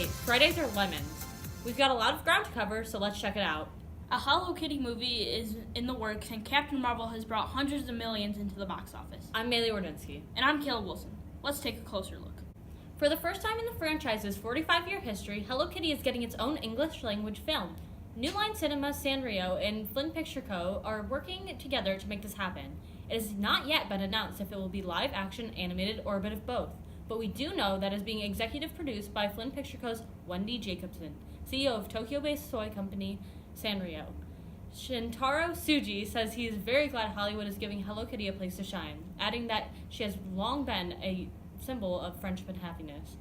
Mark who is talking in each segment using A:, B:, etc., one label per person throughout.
A: 8, Fridays are lemons. We've got a lot of ground to cover, so let's check it out.
B: A Hello Kitty movie is in the works, and Captain Marvel has brought hundreds of millions into the box office.
A: I'm Mailee Wardynski.
B: And I'm Caleb Wilson. Let's take a closer look.
A: For the first time in the franchise's 45-year history, Hello Kitty is getting its own English-language film. New Line Cinema, Sanrio, and Flynn Picture Co. are working together to make this happen. It has not yet been announced if it will be live-action, animated, or a bit of both. But we do know that it is being executive produced by Flynn Picture Co.'s Wendy Jacobson, CEO of Tokyo-based soy company Sanrio. Shintaro Tsuji says he is very glad Hollywood is giving Hello Kitty a place to shine, adding that she has long been a symbol of friendship and happiness.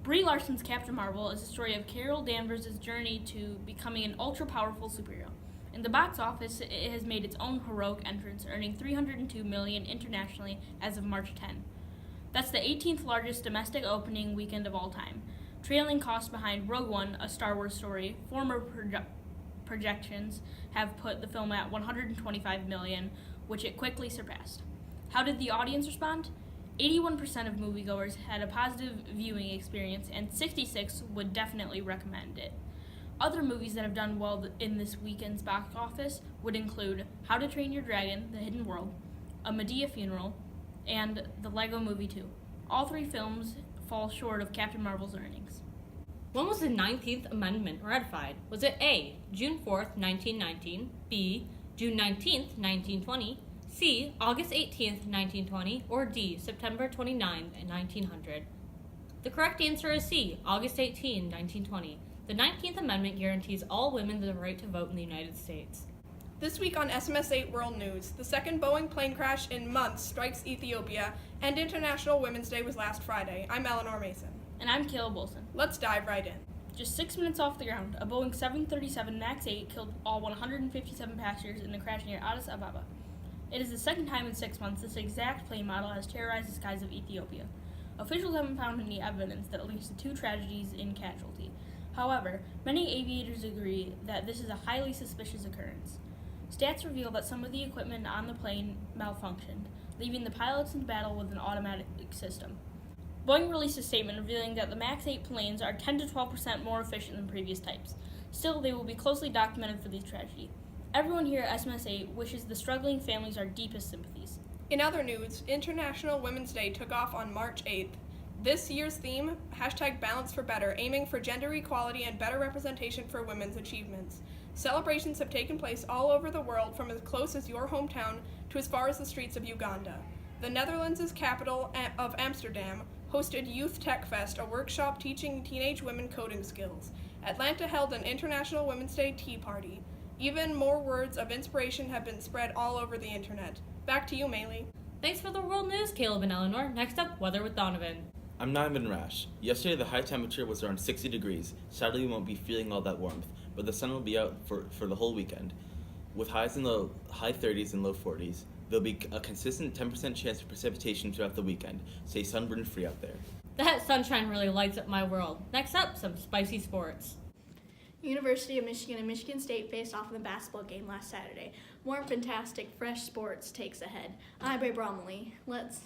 B: Brie Larson's Captain Marvel is a story of Carol Danvers' journey to becoming an ultra-powerful superhero. In the box office, it has made its own heroic entrance, earning $302 million internationally as of March 10. That's the 18th largest domestic opening weekend of all time, trailing costs behind Rogue One, a Star Wars story. Former projections have put the film at $125 million, which it quickly surpassed. How did the audience respond? 81% of moviegoers had a positive viewing experience, and 66% would definitely recommend it. Other movies that have done well in this weekend's box office would include How to Train Your Dragon, The Hidden World, A Medea Funeral, and The Lego Movie 2. All three films fall short of Captain Marvel's earnings.
A: When was the 19th Amendment ratified? Was it A, June 4th, 1919, B, June 19th, 1920, C, August 18th, 1920, or D, September 29th, 1900? The correct answer is C, August 18, 1920. The 19th Amendment guarantees all women the right to vote in the United States.
C: This week on SMS8 World News, the second Boeing plane crash in months strikes Ethiopia, and International Women's Day was last Friday. I'm Eleanor Mason.
B: And I'm Caleb Wilson.
C: Let's dive right in.
B: Just 6 minutes off the ground, a Boeing 737 MAX 8 killed all 157 passengers in a crash near Addis Ababa. It is the second time in 6 months this exact plane model has terrorized the skies of Ethiopia. Officials haven't found any evidence that links the two tragedies in casualty. However, many aviators agree that this is a highly suspicious occurrence. Stats reveal that some of the equipment on the plane malfunctioned, leaving the pilots in battle with an automatic system. Boeing released a statement revealing that the MAX 8 planes are 10 to 12% more efficient than previous types. Still, they will be closely documented for this tragedy. Everyone here at SMS 8 wishes the struggling families our deepest sympathies.
C: In other news, International Women's Day took off on March 8th. This year's theme, #BalanceForBetter, aiming for gender equality and better representation for women's achievements. Celebrations have taken place all over the world, from as close as your hometown to as far as the streets of Uganda. The Netherlands' capital of Amsterdam hosted Youth Tech Fest, a workshop teaching teenage women coding skills. Atlanta held an International Women's Day tea party. Even more words of inspiration have been spread all over the internet. Back to you, Mailee.
A: Thanks for the world news, Caleb and Eleanor. Next up, weather with Donovan.
D: I'm Donovan Rash. Yesterday the high temperature was around 60 degrees. Sadly we won't be feeling all that warmth, but the sun will be out for the whole weekend. With highs in the high 30s and low 40s, there'll be a consistent 10% chance of precipitation throughout the weekend. Stay sunburn free out there.
A: That sunshine really lights up my world. Next up, some spicy sports.
E: University of Michigan and Michigan State faced off in the basketball game last Saturday. More fantastic, fresh sports takes ahead. I'm Brae Bromley. Let's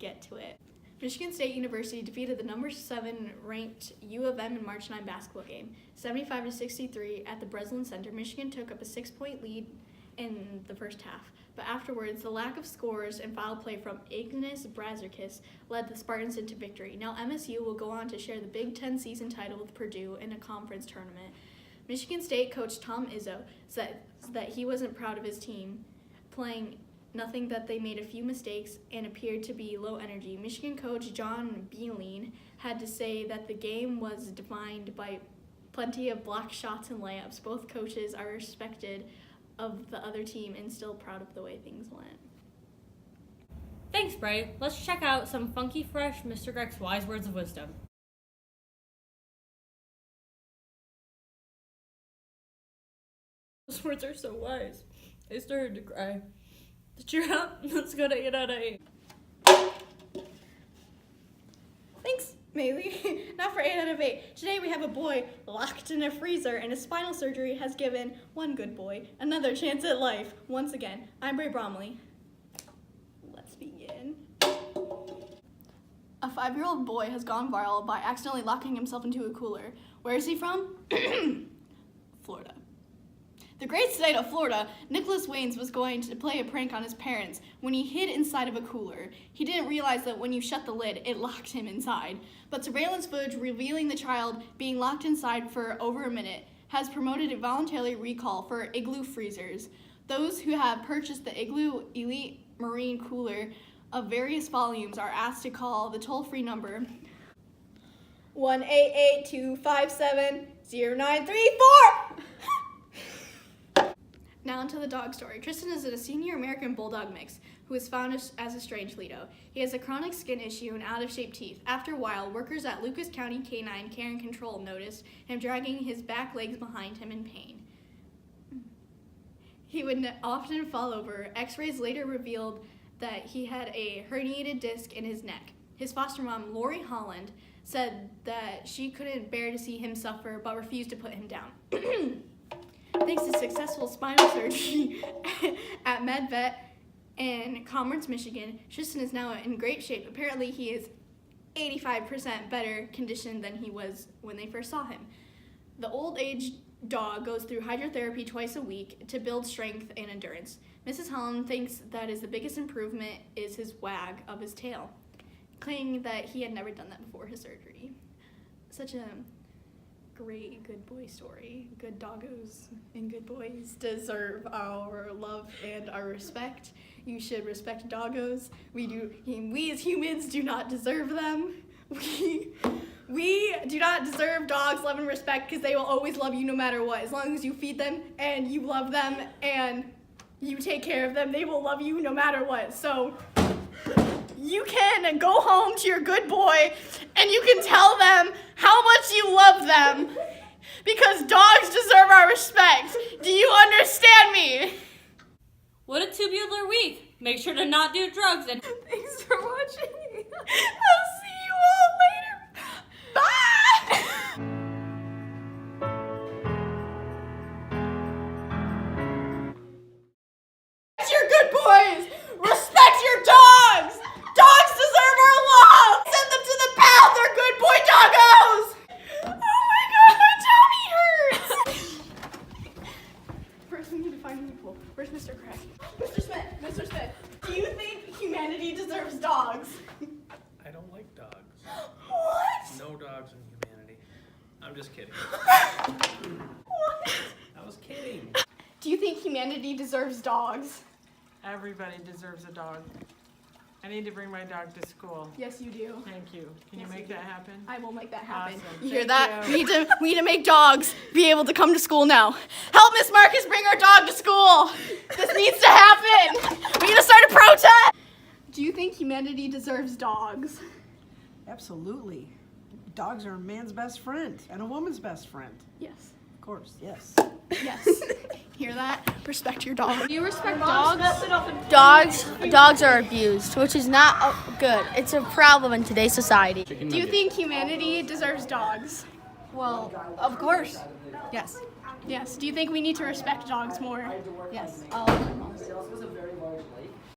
E: get to it. Michigan State University defeated the number 7 ranked U of M in March 9 basketball game, 75-63 at the Breslin Center. Michigan took up a 6-point lead in the first half, but afterwards, the lack of scores and foul play from Ignis Brazerkis led the Spartans into victory. Now MSU will go on to share the Big Ten season title with Purdue in a conference tournament. Michigan State coach Tom Izzo said that he wasn't proud of his team playing nothing, that they made a few mistakes and appeared to be low energy. Michigan coach John Beilein had to say that the game was defined by plenty of block shots and layups. Both coaches are respected of the other team and still proud of the way things went.
A: Thanks, Brae. Let's check out some funky, fresh Mr. Greg's wise words of wisdom. Those words are so wise. I started to cry. Cheer up. Let's go to 8 out of 8.
E: Thanks, Mailee. Now for 8 out of 8. Today we have a boy locked in a freezer, and his spinal surgery has given one good boy another chance at life. Once again, I'm Brae Bromley. Let's begin. A 5-year-old boy has gone viral by accidentally locking himself into a cooler. Where is he from? Florida. The great state of Florida, Nicholas Waynes was going to play a prank on his parents when he hid inside of a cooler. He didn't realize that when you shut the lid, it locked him inside. But surveillance footage revealing the child being locked inside for over a minute has promoted a voluntary recall for Igloo freezers. Those who have purchased the Igloo Elite Marine Cooler of various volumes are asked to call the toll-free number 1-882-57-0934. Now into the dog story. Tristan is a senior American Bulldog mix who was found as a strange Lido. He has a chronic skin issue and out-of-shape teeth. After a while, workers at Lucas County Canine Care and Control noticed him dragging his back legs behind him in pain. He would often fall over. X-rays later revealed that he had a herniated disc in his neck. His foster mom, Lori Holland, said that she couldn't bear to see him suffer but refused to put him down. Thanks to successful spinal surgery at MedVet in Commerce, Michigan, Tristan is now in great shape. Apparently, he is 85% better condition than he was when they first saw him. The old age dog goes through hydrotherapy twice a week to build strength and endurance. Mrs. Holland thinks that the biggest improvement is his wag of his tail, claiming that he had never done that before his surgery. Such a great good boy story. Good doggos and good boys deserve our love and our respect. You should respect doggos. We as humans do not deserve them. We do not deserve dogs' love and respect because they will always love you no matter what. As long as you feed them and you love them and you take care of them, they will love you no matter what. So you can go home to your good boy and you can tell them how much you love them because dogs deserve our respect. Do you understand me?
A: What a tubular week. Make sure to not do drugs and
E: Thanks for watching. I'll see you all later. Bye! Your good boys! Respect your dogs! Dogs deserve our love! Send them to the path! They're good boy doggos! Oh my god, my tummy hurts! First we need to find people. Where's Mr. Krabs? Mr. Smith, do you think humanity deserves dogs?
F: I don't like dogs.
E: What?
F: No dogs in humanity. I'm just kidding.
E: What?
F: I was kidding.
E: Do you think humanity deserves dogs?
G: Everybody deserves a dog. I need to bring my dog to school.
E: Yes, you do.
G: Thank you. Can
E: Yes,
G: you make
E: you
G: that
E: do.
G: happen?
E: I will make that happen.
G: Awesome.
E: You hear
G: Thank
E: that?
G: you.
E: We need to make dogs be able to come to school now. Help Miss Marcus bring our dog to school. This needs to happen. We need to start a protest. Do you think humanity deserves dogs?
H: Absolutely. Dogs are a man's best friend and a woman's best friend.
E: Yes.
H: Of course, yes.
E: Yes. Hear that? Respect your dog.
B: Do you respect dogs?
I: Dogs are abused, which is not good. It's a problem in today's society.
E: Do you think humanity deserves dogs?
I: Well, of course. Yes.
E: Yes. Do you think we need to respect dogs more?
I: Yes.